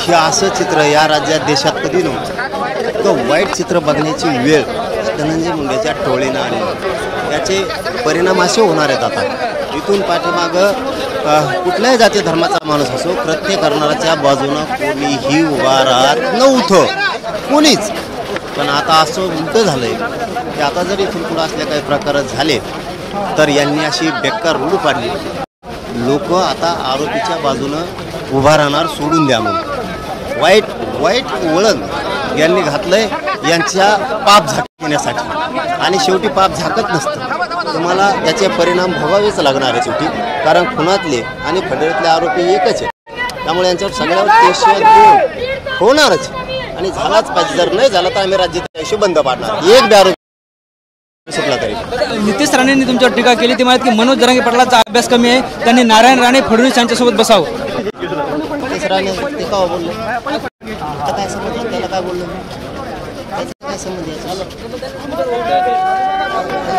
हे असं चित्र या राज्यात देशात कधी नव्हतं. इतकं वाईट चित्र बघण्याची वेळ धनंजय मुंडेच्या टोळीनं आली. त्याचे परिणाम असे होणार आहेत. आता इथून पाठीमागं कुठल्याही जाती धर्माचा माणूस असो, कृत्य करणाऱ्याच्या बाजूनं कोणीही उभा राहत नव्हतं, कोणीच. पण आता असं उलटं झालं आहे की आता जरी इथून पुढं असले काही प्रकार झाले तर यांनी अशी बेकार रूढ पाडली, लोक आता आरोपीच्या बाजूनं उभा राहणार सोडून द्या म्हणून. वाईट वळण यांनी घातलंय यांच्या पाप झाकण्यासाठी. आणि शेवटी पाप झाकत नसतं, तुम्हाला त्याचे परिणाम भोगावेच लागणार आहे शेवटी. कारण खुनातले आणि फडरेतले आरोपी एकच आहे. त्यामुळे यांच्यावर सगळ्यावर केस होणारच आणि झालाच पाहिजे. जर नाही झाला तर आम्ही राज्यात आयुष्य बंद पाडणार. एक बी आरोपी सुटला तरी. नितेश राणेंनी तुमच्यावर टीका केली. ते म्हणतात की मनोज जरांगे पाटलांचा अभ्यास कमी आहे, त्यांनी नारायण राणे फडणवीस यांच्यासोबत बसावं. नितेश राणे ते का बोलले? आता काय समजलं त्याला? काय बोललो? काय समज?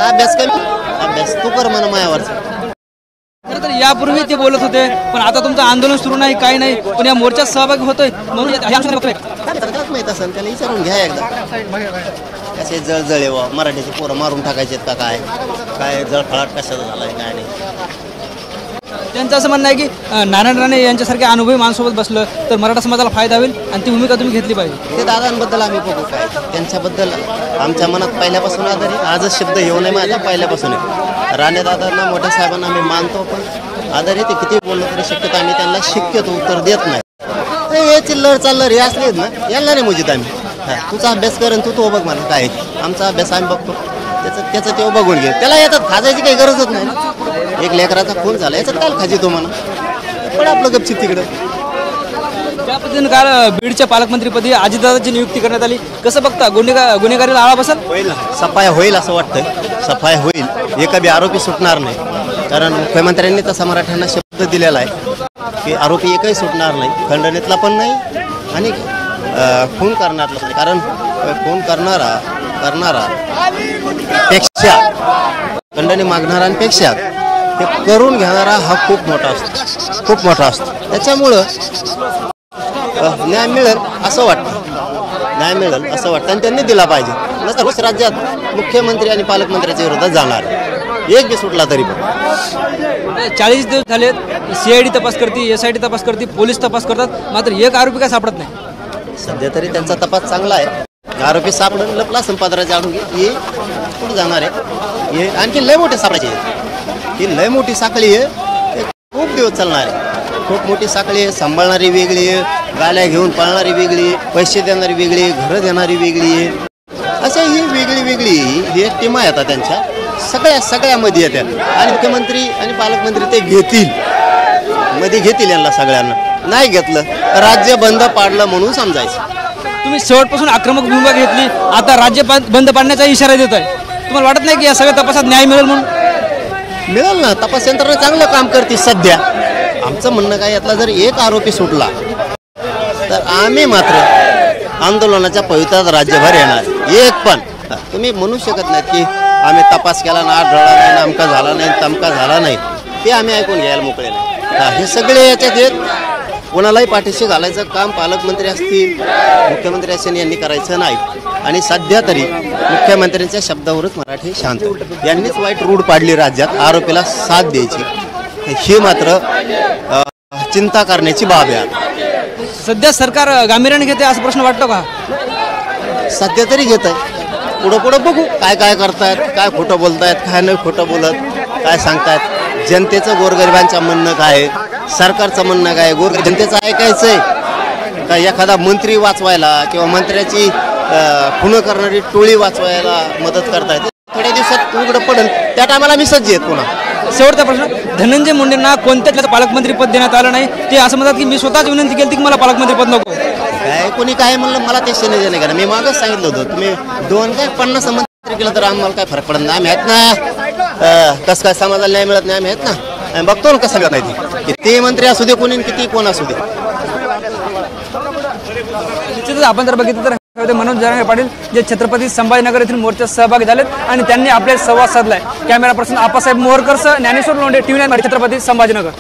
अभ्यास कमी? अभ्यास तू कर म्हणा मायावरचा. खरं तर यापूर्वी ते बोलत होते, पण आता तुमचं आंदोलन सुरू नाही, काही नाही, पण या मोर्चात सहभागी होतोय म्हणून माहित असेल त्याला विचारून घ्या एकदा. कसे जळजळे व मराठीचे पोरं मारून टाकायचे का काय काय जळफळाट कशाचा झालाय काय नाही. त्यांचं असं म्हणणं आहे की नारायण राणे यांच्यासारख्या अनुभवी माणसासोबत बसलं तर मराठा समाजाला फायदा होईल आणि ती भूमिका तुम्ही घेतली पाहिजे. ते दादांबद्दल आम्ही बघू काय त्यांच्याबद्दल आमच्या मनात पहिल्यापासून आदर आहे. आजच शब्द येऊ नये माझ्या पहिल्यापासून आहे. राणे दादांना मोठ्या साहेबांना आम्ही मानतो, पण आदर आहे. ते किती बोललं तरी शक्यतो आम्ही त्यांना शक्यतो उत्तर देत नाही. हे चिल्लर चाललर हे असले ना यांना नाही मोजित आम्ही. तुझा अभ्यास कर आणि तू बघ मला काय आमचा अभ्यास आम्ही बघतो, त्याचं तेव्हा बघून घे. त्याला याच्यात खाजायची काही गरजच नाही ना. एक लेकराचा खून झाला याच्यात काय खाजी तो म्हणा, पण आपलं गपचिप तिकडं. त्या पद्धतीने काल बीडच्या पालकमंत्रीपदी अजितदादांची नियुक्ती करण्यात आली. कसं बघता? गुन्हेगारीला आळा बसेल? होईल ना, सफाया होईल असं वाटतंय. सफाया होईल, एका बी आरोपी सुटणार नाही. कारण मुख्यमंत्र्यांनी तसा मराठ्यांना शब्द दिलेला आहे की आरोपी एकही सुटणार नाही, खंडणीतला पण नाही आणि खून करणारला नाही. कारण खून करणारा पेक्षा खंडणी मागणाऱ्यांपेक्षा ते करून घेणारा हा खूप मोठा असतो. त्याच्यामुळं न्याय मिळेल असं वाटतं आणि त्यांनी दिला पाहिजे. नसतं राज्यात मुख्यमंत्री आणि पालकमंत्र्याच्या विरोधात जाणार एक बी सुटला तरी पण. 40 दिवस झालेत, CID तपास करते, SID तपास करते, पोलीस तपास करतात, मात्र एक आरोपी काय सापडत नाही. सध्या तरी त्यांचा तपास चांगला आहे. आरोपी सापडून लपला संपादराच्या आडून ये कुठे जाणार आहे. हे आणखी लय मोठे सापडायचे. ही लय मोठी साखळी आहे, खूप दिवस चालणार आहे. खूप मोठी साखळी आहे. सांभाळणारी वेगळी आहे, गाड्या घेऊन पळणारी वेगळी आहे, पैसे देणारी वेगळी आहे, घरं देणारी वेगळी आहे. अशा ही वेगळी ही टीमा येतात त्यांच्या सगळ्यामध्ये येतात. आणि मुख्यमंत्री आणि पालकमंत्री ते घेतील यांना सगळ्यांना. नाही घेतलं राज्य बंद पाडलं म्हणून समजायचं. तुम्ही शेवटपासून आक्रमक भूमिका घेतली, आता राज्य बंद पाडण्याचा इशारा देत आहे. तुम्हाला वाटत नाही की या सगळ्या तपासात न्याय मिळेल म्हणून? मिळेल ना. तपास यंत्रणा चांगलं काम करते सध्या. आमचं म्हणणं काय, यातला जर एक आरोपी सुटला तर आम्ही मात्र आंदोलनाच्या पवित्रात राज्यभर येणार. एक पण तुम्ही म्हणू शकत नाहीत की आम्ही तपास केला ना, आढळला नाही, नामका झाला नाही, तमका झाला नाही, ते आम्ही ऐकून घ्यायला मोकळे नाही. हे सगळे याच्यात येत. कोणालाही पाठीशी घालायचं काम पालकमंत्री असतील, मुख्यमंत्री असतील यांनी करायचं नाही. आणि सध्या तरी मुख्यमंत्र्यांच्या शब्दावरच मराठी शांत. यांनीच वाईट रूढ पाडली राज्यात आरोपीला साथ द्यायची. ही मात्र चिंता करण्याची बाब आहे. सध्या सरकार गांभीर्याने घेते असं प्रश्न वाटतो का? सध्या तरी घेत आहे. पुढं बघू काय करतायत, काय खोटं बोलतायत, काय नाही खोटं बोलत, काय सांगतायत. जनतेचं गोरगरिबांचं म्हणणं काय आहे, सरकारचं म्हणणं काय, जनतेचं ऐकायचं आहे का एखादा मंत्री वाचवायला किंवा मंत्र्याची खुनं करणारी टोळी वाचवायला मदत करतायत. थोड्या दिवसात उघडं पडेल, त्या टायमाला मी सज्ज आहेत पुन्हा. शेवटचा प्रश्न, धनंजय मुंडेंना कोणत्याच पालकमंत्री पद देण्यात आलं नाही. ते असं म्हणतात की मी स्वतःच विनंती केली की मला पालकमंत्री पद नको. काय कोणी काय म्हणलं मला ते शेणे नाही करा. मी मागच सांगितलं होतं तुम्ही 250 मंत्री केलं तर आम्हाला काय फरक पडत नाही. आम्ही आहेत ना. कसं काय समाजाला न्याय मिळत नाही, आम्ही आहेत ना. आम्ही बघतो ना कसं करत नाही. किती मंत्री असू दे कोणी, किती कोण असू दे. निश्चितच आपण जर बघितलं तर मनोज जरांगे पाटील जे छत्रपती संभाजीनगर येथील मोर्चात सहभागी झालेत आणि त्यांनी आपले संवाद साधलाय. कॅमेरा पर्सन आप्पासाहेब मोरकरसह ज्ञानेश्वर लोंढे, TV9 छत्रपती संभाजीनगर.